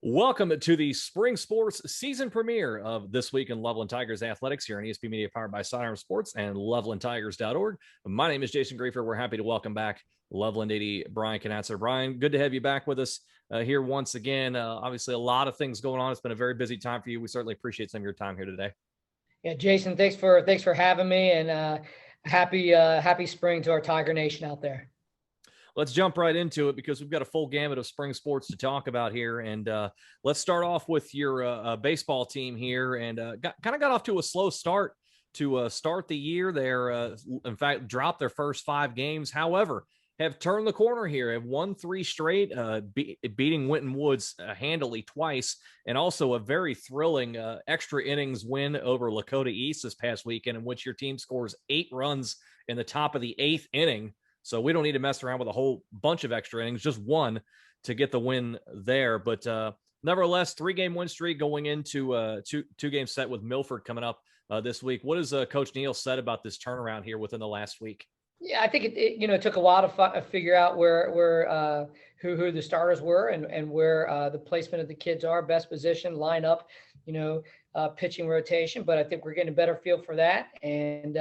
Welcome to the spring sports season premiere of This Week in Loveland Tigers Athletics here on ESP Media, powered by Sidearm Sports and LovelandTigers.org. My name is Jason Griefer. We're happy to welcome back Loveland 80 Brian Knatzer. Brian, good to have you back with us here once again. Obviously, a lot of things going on. It's been a very busy time for you. We certainly appreciate some of your time here today. Yeah, Jason, thanks for having me, and happy spring to our Tiger Nation out there. Let's jump right into it because we've got a full gamut of spring sports to talk about here. And let's start off with your baseball team here. And got off to a slow start to start the year. They're, in fact, dropped their first 5 games. However, have turned the corner here, have won 3 straight, beating Winton Woods handily twice, and also a very thrilling extra innings win over Lakota East this past weekend, in which your team scores 8 runs in the top of the 8th inning. So we don't need to mess around with a whole bunch of extra innings, just one to get the win there. But nevertheless, 3-game win streak going into two-game set with Milford coming up this week. What has Coach Neal said about this turnaround here within the last week? Yeah, I think it took a while to figure out who the starters were and where the placement of the kids are, best position, line up, pitching rotation. But I think we're getting a better feel for that. And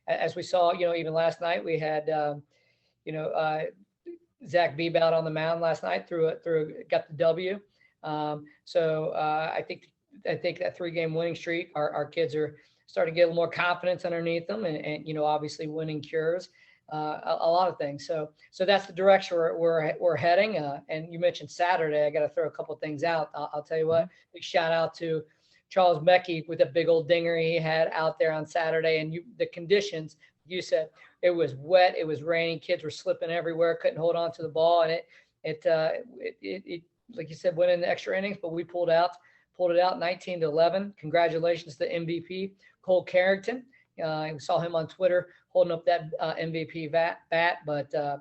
as we saw, even last night, we had Zach Beebe out on the mound last night got the W. So I think that 3-game winning streak, our kids are starting to get a little more confidence underneath them, and obviously winning cures a lot of things. So that's the direction we're heading. And you mentioned Saturday. I got to throw a couple of things out. I'll tell you what. Big shout out to Charles Mecke with a big old dinger he had out there on Saturday, and the conditions. You said it was wet, it was raining, kids were slipping everywhere, couldn't hold on to the ball, and it like you said, went in the extra innings, but we pulled it out 19-11. Congratulations to MVP Cole Carrington. I saw him on Twitter holding up that MVP bat, but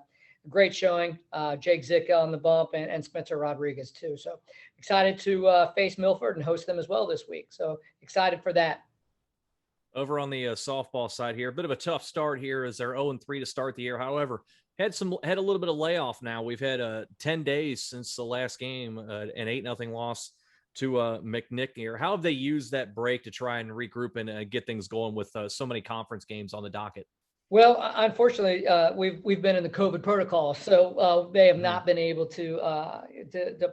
great showing. Jake Zicka on the bump and Spencer Rodriguez too. So excited to face Milford and host them as well this week. So excited for that. Over on the softball side here, a bit of a tough start here as they're 0-3 to start the year. However, had a little bit of layoff now. We've had 10 days since the last game, an 8-0 loss to McNick here. How have they used that break to try and regroup and get things going with so many conference games on the docket? Well, unfortunately, we've been in the COVID protocol, so they have not been able to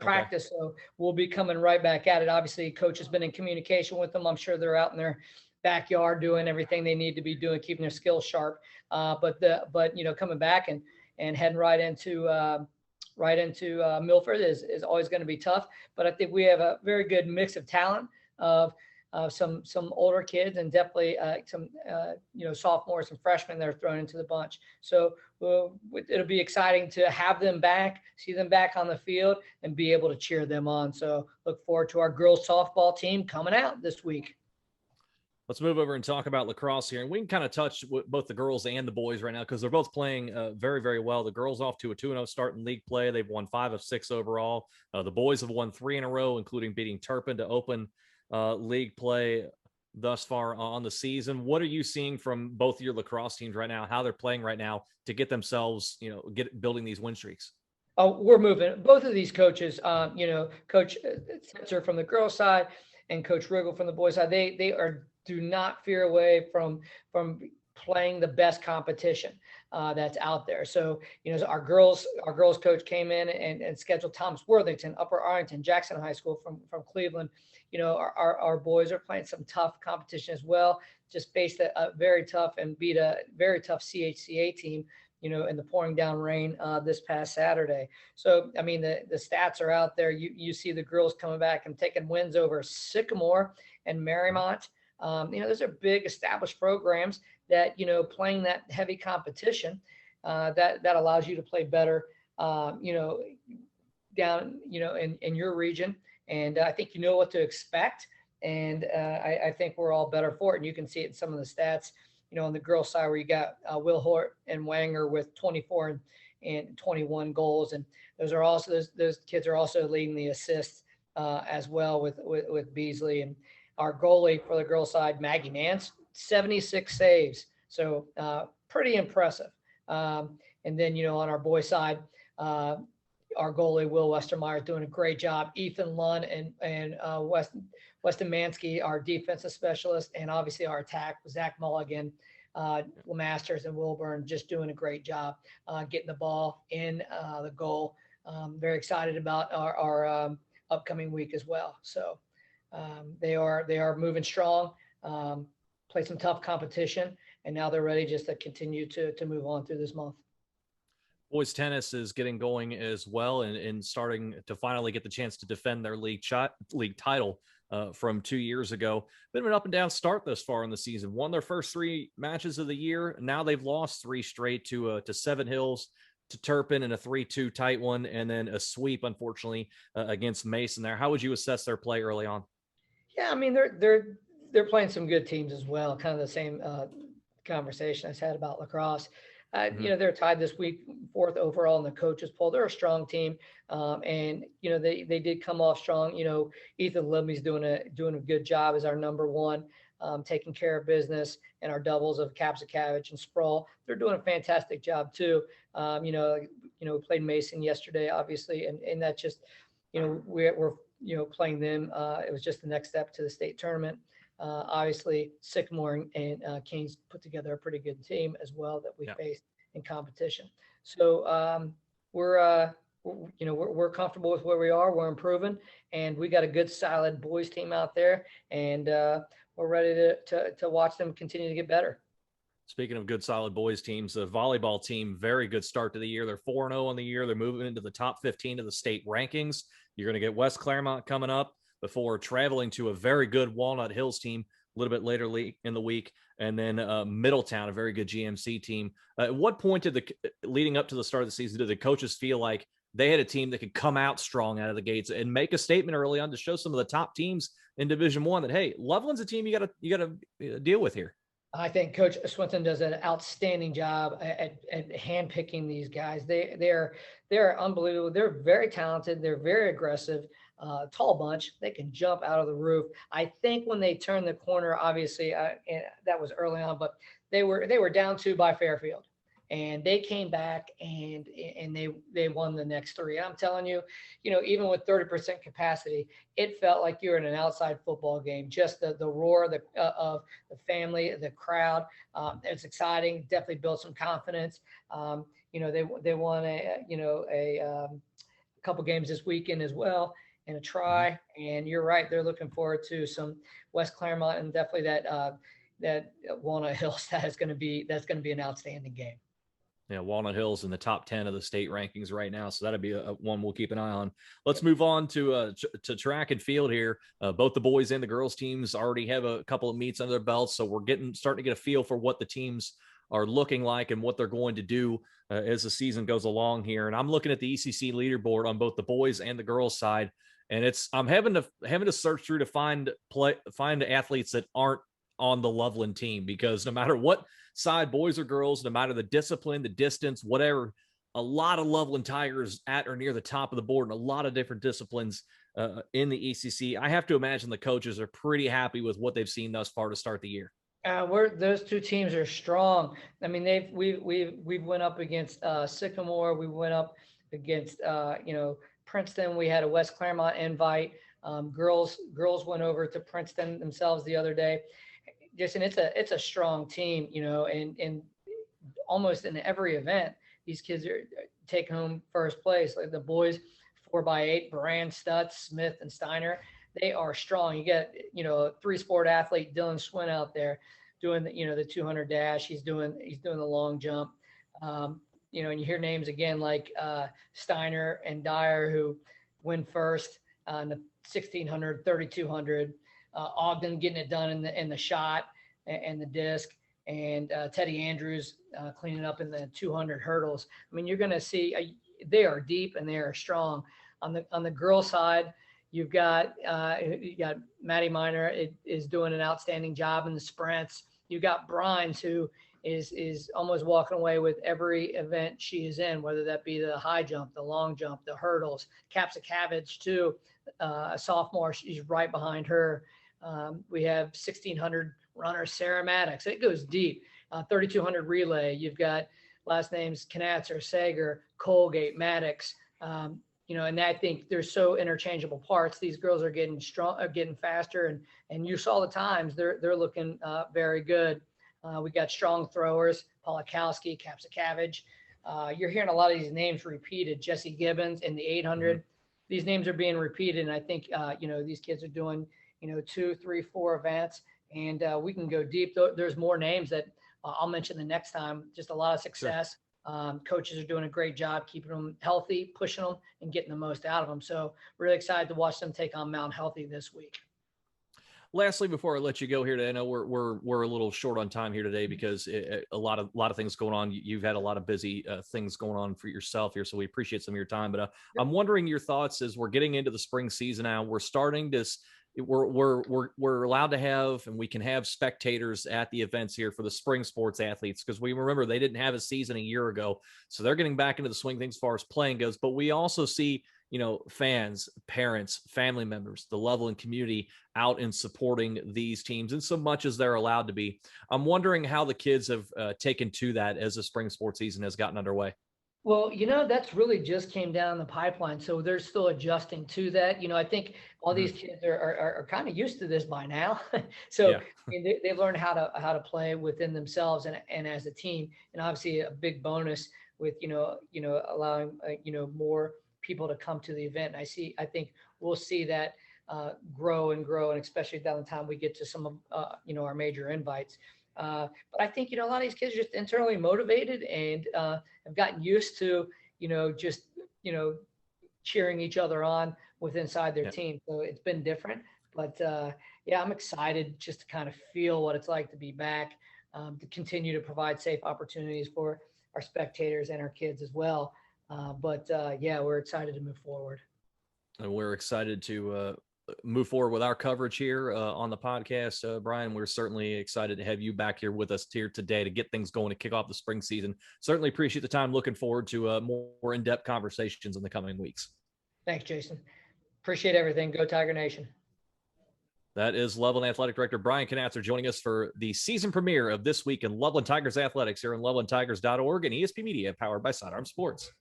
practice. Okay. So we'll be coming right back at it. Obviously, coach has been in communication with them. I'm sure they're out in their backyard doing everything they need to be doing, keeping their skills sharp. But coming back and heading right into Milford is always going to be tough. But I think we have a very good mix of talent of some older kids and definitely some sophomores and freshmen that are thrown into the bunch. So it'll be exciting to have them back, see them back on the field, and be able to cheer them on. So look forward to our girls softball team coming out this week. Let's move over and talk about lacrosse here. And we can kind of touch both the girls and the boys right now because they're both playing very, very well. The girls off to a 2-0 start in league play. They've won 5 of 6 overall. The boys have won 3 in a row, including beating Turpin to open league play thus far on the season. What are you seeing from both of your lacrosse teams right now, how they're playing right now to get themselves, building these win streaks? Oh, we're moving. Both of these coaches, Coach Setzer from the girls side and Coach Riggle from the boys side, they do not fear away from playing the best competition that's out there. So, our girls coach came in and scheduled Thomas Worthington, Upper Arlington, Jackson High School from Cleveland. Our boys are playing some tough competition as well, just faced a very tough and beat a very tough CHCA team, in the pouring down rain this past Saturday. So, I mean, the stats are out there. You see the girls coming back and taking wins over Sycamore and Marymount. Those are big established programs that, playing that heavy competition that allows you to play better, down, in your region. And I think you know what to expect. And I think we're all better for it. And you can see it in some of the stats, on the girls' side where you got Will Hort and Wanger with 24 and 21 goals. And those kids are also leading the assists as well with Beasley. And our goalie for the girls' side, Maggie Nance, 76 saves. So pretty impressive. And then, on our boys' side, our goalie, Will Westermeyer, is doing a great job. Ethan Lund and Weston Mansky, our defensive specialist, and obviously our attack, Zach Mulligan, Masters and Wilburn, just doing a great job getting the ball in the goal. Very excited about our upcoming week as well. So they are moving strong, play some tough competition, and now they're ready just to continue to move on through this month. Boys tennis is getting going as well, and starting to finally get the chance to defend their league title from 2 years ago. Been an up and down start thus far in the season. Won their first 3 matches of the year. Now they've lost 3 straight to Seven Hills, to Turpin, in a 3-2 tight one, and then a sweep, unfortunately, against Mason there. How would you assess their play early on? Yeah, I mean, they're playing some good teams as well. Kind of the same conversation I had about lacrosse. They're tied this week, 4th overall in the coaches poll. They're a strong team, and they did come off strong. Ethan Libby's doing a good job as our number 1, taking care of business, and our doubles of Kapsakavich and Sproul. They're doing a fantastic job too. We played Mason yesterday, obviously, and that's just we're playing them. It was just the next step to the state tournament. Obviously, Sycamore and Kings put together a pretty good team as well that we faced in competition. So we're comfortable with where we are. We're improving, and we got a good, solid boys team out there, and we're ready to watch them continue to get better. Speaking of good, solid boys teams, the volleyball team, very good start to the year. They're 4-0 on the year. They're moving into the top 15 of the state rankings. You're going to get West Claremont coming up before traveling to a very good Walnut Hills team a little bit later in the week, and then Middletown, a very good GMC team. At what point leading up to the start of the season, did the coaches feel like they had a team that could come out strong out of the gates and make a statement early on to show some of the top teams in Division I that, hey, Loveland's a team you got to deal with here? I think Coach Swinton does an outstanding job at handpicking these guys. They're unbelievable. They're very talented. They're very aggressive. Tall bunch. They can jump out of the roof. I think when they turned the corner, obviously, and that was early on, but they were down 2 by Fairfield, and they came back and they won the next 3. And I'm telling you, even with 30% capacity, it felt like you're in an outside football game. Just the roar of the family, the crowd. It's exciting. Definitely built some confidence. They won a couple games this weekend as well, and a try. And you're right, they're looking forward to some West Claremont, and definitely that Walnut Hills. That's going to be an outstanding game. Yeah, Walnut Hills in the top 10 of the state rankings right now, so that'll be one we'll keep an eye on. Let's move on to track and field here. Both the boys and the girls teams already have a couple of meets under their belts, so we're starting to get a feel for what the teams are looking like and what they're going to do as the season goes along here. And I'm looking at the ECC leaderboard on both the boys and the girls side, and I'm having to search through to find athletes that aren't on the Loveland team, because no matter what side, boys or girls, no matter the discipline, the distance, whatever, a lot of Loveland Tigers at or near the top of the board in a lot of different disciplines in the ECC. I have to imagine the coaches are pretty happy with what they've seen thus far to start the year. Those 2 teams are strong. I mean, we've went up against Sycamore. We went up against Princeton. We had a West Claremont invite. Girls went over to Princeton themselves the other day. And it's a strong team, and almost in every event, these kids are taking home first place. Like the boys, 4x8, Brand, Stutz, Smith, and Steiner, they are strong. You get, a 3-sport athlete, Dylan Swin, out there doing the 200 dash. He's doing the long jump. And you hear names again like Steiner and Dyer, who win first in the 1600, 3200. Ogden getting it done in the shot and the disc, and Teddy Andrews cleaning up in the 200 hurdles. I mean, you're going to see they are deep and they are strong. On the girl side, you got Maddie Miner is doing an outstanding job in the sprints. You got Brines, who is almost walking away with every event she is in, whether that be the high jump, the long jump, the hurdles. Kapsakavich too, a sophomore, she's right behind her. We have 1600 runner Sarah Maddox. It goes deep. 3200 relay. You've got last names Knatzer, Sager, Colgate, Maddox, And I think they're so interchangeable parts. These girls are getting strong, getting faster, and you saw the times they're looking very good. We got strong throwers, Polakowski, Kapsakavage. You're hearing a lot of these names repeated. Jesse Gibbons in the 800. Mm-hmm. These names are being repeated, and I think these kids are doing 2, 3, 4 events, and we can go deep. There's more names that I'll mention the next time. Just a lot of success. Sure. Coaches are doing a great job keeping them healthy, pushing them, and getting the most out of them. So really excited to watch them take on Mount Healthy this week. Lastly, before I let you go here today, I know we're a little short on time here today because a lot of things going on. You've had a lot of busy things going on for yourself here, so we appreciate some of your time. But I'm wondering your thoughts as we're getting into the spring season now. We're starting to. We're allowed to have, and we can have spectators at the events here for the spring sports athletes, because we remember they didn't have a season a year ago. So they're getting back into the swing things as far as playing goes. But we also see, fans, parents, family members, the Loveland community out and supporting these teams in so much as they're allowed to be. I'm wondering how the kids have taken to that as the spring sports season has gotten underway. Well, that's really just came down the pipeline. So they're still adjusting to that. I think all these kids are kind of used to this by now. So yeah. I mean, they've learned how to play within themselves and as a team. And obviously a big bonus with, allowing, more people to come to the event. And I think we'll see that grow, and especially down the time we get to some of, our major invites. But I think, a lot of these kids are just internally motivated and have gotten used to, just, cheering each other on inside their team. So it's been different. But, I'm excited just to kind of feel what it's like to be back, to continue to provide safe opportunities for our spectators and our kids as well. But we're excited to move forward. And we're excited to move forward with our coverage here on the podcast. Brian, we're certainly excited to have you back here with us here today to get things going to kick off the spring season. Certainly appreciate the time. Looking forward to more in-depth conversations in the coming weeks. Thanks, Jason. Appreciate everything. Go Tiger Nation. That is Loveland Athletic Director Brian Knatzer joining us for the season premiere of This Week in Loveland Tigers Athletics here on lovelandtigers.org and ESP Media, powered by Sidearm Sports.